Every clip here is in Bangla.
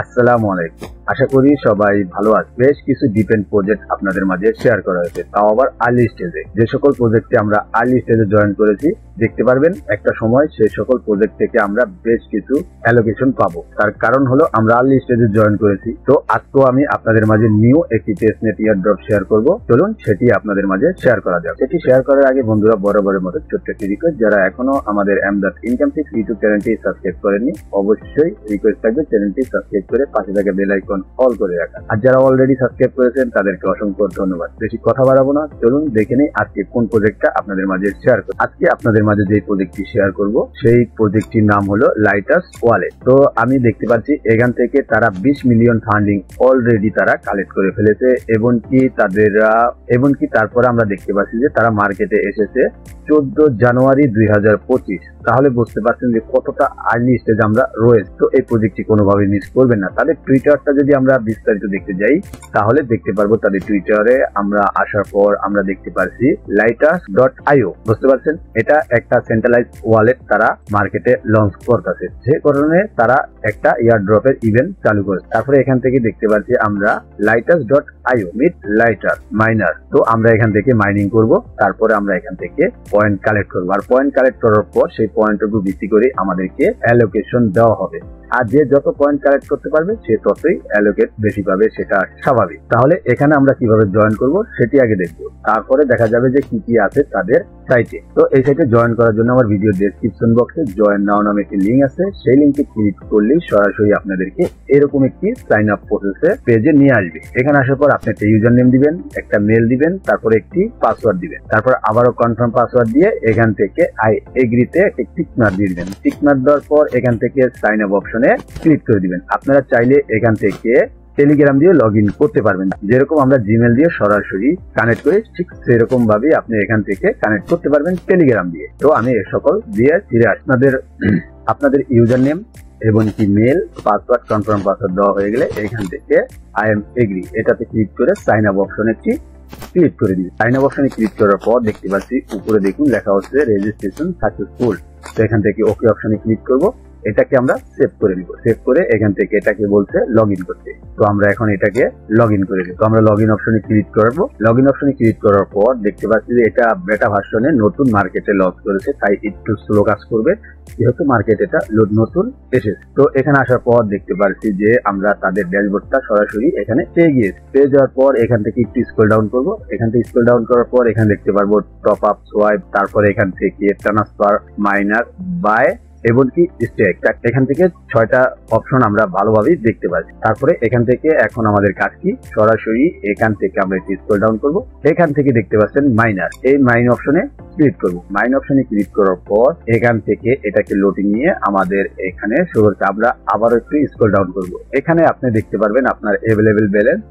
আসসালামু আলাইকুম। আশা করি সবাই ভালো আছে। বেশ কিছু ডিপেন্ড প্রজেক্ট আপনাদের মাঝে শেয়ার করা হয়েছে, তাও আবার আর্লি স্টেজে। যে সকল প্রজেক্টে আমরা আর্লি স্টেজে জয়েন করেছি, দেখতে পারবেন একটা সময় সেই সকল প্রজেক্ট থেকে আমরা বেশ কিছু অ্যালোকেশন পাবো। তার কারণ হলো আমরা আর্লি স্টেজে জয়েন করেছি। তো আজকেও আমি আপনাদের মাঝে নিউ একটি টেস্টনেট ইয়ারড্রপ শেয়ার করব। চলুন সেটি আপনাদের মাঝে শেয়ার করা যাক। সেটি শেয়ার করার আগে বন্ধুরা বরাবরের মতো ছোট্ট একটি রিকোয়েস্ট, যারা এখনো আমাদের আমদাদ ইনকাম টিপস ইউটিউব চ্যানেলটি সাবস্ক্রাইব করেননি, অবশ্যই রিকোয়েস্ট থাকবে চ্যানেলটি সাবস্ক্রাইব করে পাশে থাকা বেল আইকন অল করে রাখা। আর যারা অলরেডি সাবস্ক্রাইব করেছেন তাদেরকে অসংখ্য ধন্যবাদ। বেশি কথা বাড়াবো না, চলুন দেখে নেই আজকে কোন প্রজেক্টটা আপনাদের মাঝে শেয়ার করব। আজকে আপনাদের মাঝে যে প্রজেক্টটি শেয়ার করব সেই প্রজেক্টটির নাম হলো লাইটাস ওয়ালেট। তো আমি দেখতে পাচ্ছি এখান থেকে তারা 20 মিলিয়ন ফান্ডিং অলরেডি তারা কালেক্ট করে ফেলেছে, এমনকি তারপরে আমরা দেখতে পাচ্ছি যে তারা মার্কেটে এসেছে 14 জানুয়ারি 2025। তাহলে বুঝতে পারছেন যে কতটা আর্লি স্টেজ আমরা রয়েছে। তো এই প্রজেক্টটি কোনোভাবে মিস করবেন না। তাদের টুইটারটা যদি আমরা বিস্তারিত দেখতে যাই তাহলে দেখতে পারবো তাদের টুইটারে আমরা আসার পর আমরা দেখতে পাচ্ছি lightas.io। বুঝতে পারছেন এটা একটা সেন্ট্রালাইজ ওয়ালেট তারা মার্কেটে লঞ্চ করতেছে, যে কারণে তারা একটা এয়ারড্রপের ইভেন্ট চালু করেছে। তারপরে এখান থেকে দেখতে পাচ্ছি আমরা lightas.io মিট লাইটার মাইনার। তো আমরা এখান থেকে মাইনিং করব, তারপরে আমরা এখান থেকে পয়েন্ট কালেক্ট করবো। আর পয়েন্ট কালেক্ট করার পর সেই পয়েন্টের উপর ভিত্তি করে আমাদেরকে অ্যালোকেশন দেওয়া হবে। আর যে যত পয়েন্ট কালেক্ট করতে পারবে সে ততই অ্যালোকেট বেশি পাবে, সেটা স্বাভাবিক। তাহলে এখানে আমরা কিভাবে জয়েন করব সেটি আগে দেখব, তারপরে দেখা যাবে যে কি কি আছে তাদের সাইটে। তো এই সাইটে জয়েন করার জন্য আমার ভিডিও ডেসক্রিপশন বক্সে জয়েন নাও নামে একটি লিঙ্ক আছে, সেই লিঙ্কে ক্লিক করলেই সরাসরি আপনাদেরকে এরকম একটি সাইন আপ প্রসেসে পেজে নিয়ে আসবে। এখানে আসার পর আপনি একটা ইউজার নেম দিবেন, একটা মেল দিবেন, তারপরে একটি পাসওয়ার্ড দিবেন, তারপর আবারও কনফার্ম পাসওয়ার্ড দিয়ে এখান থেকে আই এগ্রিতে একটি টিক মার্ক দিয়ে দিবেন। টিক মার্ক দেওয়ার পর এখান থেকে সাইন আপ অপশনে ক্লিক করে দিবেন। আপনারা চাইলে এখান থেকে টেলিগ্রাম দিয়ে লগ ইন করতে পারবেন, যেরকম আমরা জিমেল দিয়ে সরাসরি কানেক্ট করি ঠিক সেরকম ভাবে আপনি এখান থেকে কানেক্ট করতে পারবেন টেলিগ্রাম দিয়ে। তো আমি এ সকল দিয়ে ফিরে আপনাদের ইউজার নেম এবং কি মেল, পাসওয়ার্ড, কনফার্ম পাসওয়ার্ড দেওয়া হয়ে গেলে এখান থেকে আই এম এগ্রি এটাতে ক্লিক করে সাইন আপ অপশনে ক্লিক করে দিন। সাইন আপ অপশনে ক্লিক করার পর দেখতে পাচ্ছি উপরে দেখুন লেখা হচ্ছে রেজিস্ট্রেশন সাকসেসফুল। তো এখান থেকে ওকে অপশনে ক্লিক করব, এটাকে আমরা সেভ করে নিব। সেভ করে এখান থেকে এটাকে বলছে লগ ইন করতে। তো আমরা এখন এটাকে লগ ইন করে দিব। তো আমরা লগ ইন অপশনে ক্লিক করব। লগ ইন অপশনে ক্লিক করার পর দেখতে পাচ্ছি যে এটা বেটা ভার্সনে নতুন মার্কেটে লঞ্চ করেছে, তাই একটু স্লো কাজ করবে যেহেতু মার্কেট এটা নতুন এসেছে। তো এখানে আসার পর দেখতে পাচ্ছি যে আমরা তাদের ড্যাশবোর্ডটা সরাসরি এখানে পেয়ে গিয়েছি। পেয়ে যাওয়ার পর এখান থেকে একটু স্ক্রল ডাউন করব। এখান থেকে স্ক্রল ডাউন করার পর এখানে দেখতে পারবো টপ আপ, সোয়াইপ, তারপরে এখান থেকে ট্রান্সফার, মাইনার, বাই এমনকি স্টেক। এখান থেকে 6টা অপশন আমরা ভালোভাবেই দেখতে পাচ্ছি। তারপরে এখান থেকে এখন আমাদের কাজ কি, সরাসরি এখান থেকে আমরা একটু স্ক্রল ডাউন করব। এখান থেকে দেখতে পাচ্ছেন মাইনার, এই মাইন অপশনে ক্লিক করব। মাইন অপশনে ক্লিক করার পর এখান থেকে এটাকে লোডিং নিয়ে আমাদের এখানে শুরু করতে আমরা আবারও একটু স্ক্রল ডাউন করব। এখানে আপনি দেখতে পারবেন আপনার অ্যাভেলেবেল ব্যালেন্স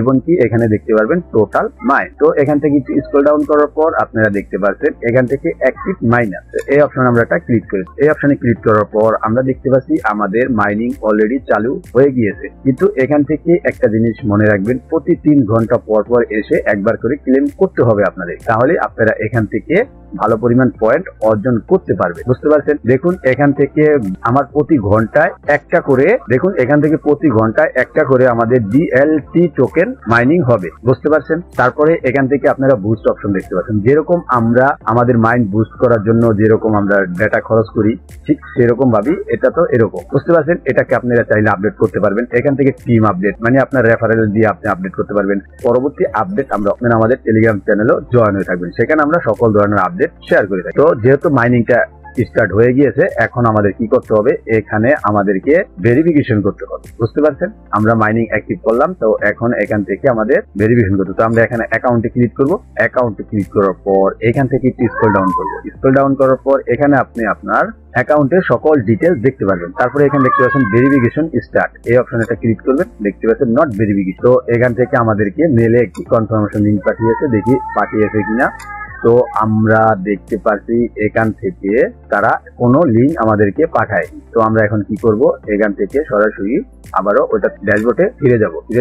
এবং কি এখানে দেখতে পারবেন টোটাল মাইন। তো এখান থেকে একটু স্ক্রল ডাউন করার পর আপনারা দেখতে পাচ্ছেন এখান থেকে অ্যাক্টিভ মাইনার, এই অপশনে আমরা একটা ক্লিক করি। এই অপশনে ক্লিক করার পর আমরা দেখতে পাচ্ছি আমাদের মাইনিং অলরেডি চালু হয়ে গিয়েছে। কিন্তু এখান থেকে একটা জিনিস মনে রাখবেন, প্রতি 3 ঘন্টা পর পর এসে একবার করে ক্লেম করতে হবে আপনাদের, তাহলে আপনারা এখান থেকে ভালো পরিমাণ পয়েন্ট অর্জন করতে পারবে। বুঝতে পারছেন? দেখুন এখান থেকে আমার প্রতি ঘন্টায় একটা করে, দেখুন এখান থেকে প্রতি ঘন্টায় একটা করে আমাদের ডিএলটি টোকেন মাইনিং হবে। বুঝতে পারছেন? তারপরে এখান থেকে আপনারা বুস্ট অপশন দেখতে পাচ্ছেন, যেরকম আমরা আমাদের মাইন্ড বুস্ট করার জন্য যেরকম আমরা ডেটা খরচ করি ঠিক সেরকম ভাবেই এটা তো এরকম। বুঝতে পারছেন? এটাকে আপনারা চাইলে আপডেট করতে পারবেন। এখান থেকে টিম আপডেট মানে আপনার রেফারেল দিয়ে আপনি আপডেট করতে পারবেন। পরবর্তী আপডেট আমরা আমাদের টেলিগ্রাম চ্যানেলও জয়েন হয়ে থাকবেন, সেখানে আমরা সকল ধরনের আপডেট শেয়ার করে থাকি। তো যেহেতু মাইনিংটা স্টার্ট হয়ে গিয়েছে, এখন আমাদের কি করতে হবে, এখানে আমাদেরকে ভেরিফিকেশন করতে হবে। বুঝতে পারছেন? আমরা মাইনিং অ্যাক্টিভ করলাম, তো এখন এখান থেকে আমাদের ভেরিফিকেশন করতে হবে। তো আমরা এখানে অ্যাকাউন্টে ক্লিক করব। অ্যাকাউন্টে ক্লিক করার পর এখান থেকে একটু স্ক্রল ডাউন করব। স্ক্রল ডাউন করার পর এখানে আপনি আপনার অ্যাকাউন্টের সকল ডিটেলস দেখতে পারবেন। তারপরে এখানে দেখতে পাচ্ছেন ভেরিফিকেশন স্টার্ট, এই অপশনে একটা ক্লিক করবেন। দেখতে পাচ্ছেন নট ভেরিফিকেশন। তো এখান থেকে আমাদেরকে মেলে একটি কনফার্মেশন লিংক পাঠিয়েছে, দেখি পাঠিয়েছে কিনা। তো আমরা দেখতে পাচ্ছি এখান থেকে তারা কোনো লিঙ্ক আমাদেরকে পাঠায়। তো আমরা এখন কি করব, এখান থেকে সরাসরি আবারও ওটা ড্যাশবোর্ডে ফিরে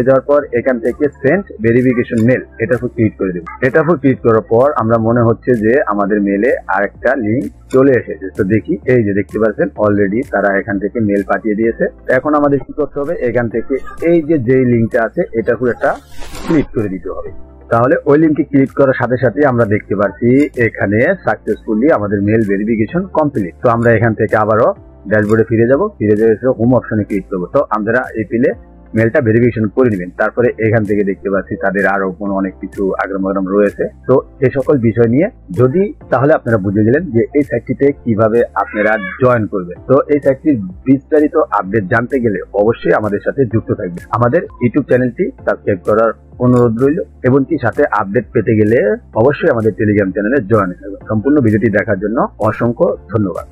যাওয়ার পর এখান থেকে সেন্ড ভেরিফিকেশন মেল এটা উপর ক্লিক করে দেব। এটা উপর ক্লিক করার পর আমরা মনে হচ্ছে যে আমাদের মেলে আরেকটা লিঙ্ক চলে এসেছে। তো দেখি, এই যে দেখতে পাচ্ছেন অলরেডি তারা এখান থেকে মেল পাঠিয়ে দিয়েছে। এখন আমাদের কি করতে হবে, এখান থেকে এই যে যেই লিঙ্কটা আছে এটা উপর একটা ক্লিক করে দিতে হবে। তাহলে ওই লিঙ্কে ক্লিক করার সাথে সাথে আমরা দেখতে পাচ্ছি এখানে সাকসেসফুলি আমাদের মেল ভেরিফিকেশন কমপ্লিট। তো আমরা এখান থেকে আবারও ড্যাশবোর্ডে ফিরে যেয়ে হোম অপশনে ক্লিক করবো। তো আপনারা এই পেলে মেলটা ভেরিফিকেশন করে নেবেন। তারপরে এখান থেকে দেখতে পাচ্ছি তাদের আরো কোনো অনেক কিছু আগ্রম রয়েছে। তো এই সকল বিষয় নিয়ে যদি তাহলে আপনারা বুঝে গেলেন যে এই সাইটটিতে কিভাবে আপনারা জয়েন করবেন। তো এই সাইটটির বিস্তারিত আপডেট জানতে গেলে অবশ্যই আমাদের সাথে যুক্ত থাকবেন। আমাদের ইউটিউব চ্যানেলটি সাবস্ক্রাইব করার অনুরোধ রইল এবং কি সাথে আপডেট পেতে গেলে অবশ্যই আমাদের টেলিগ্রাম চ্যানেলে জয়েন করবেন। সম্পূর্ণ ভিডিওটি দেখার জন্য অসংখ্য ধন্যবাদ।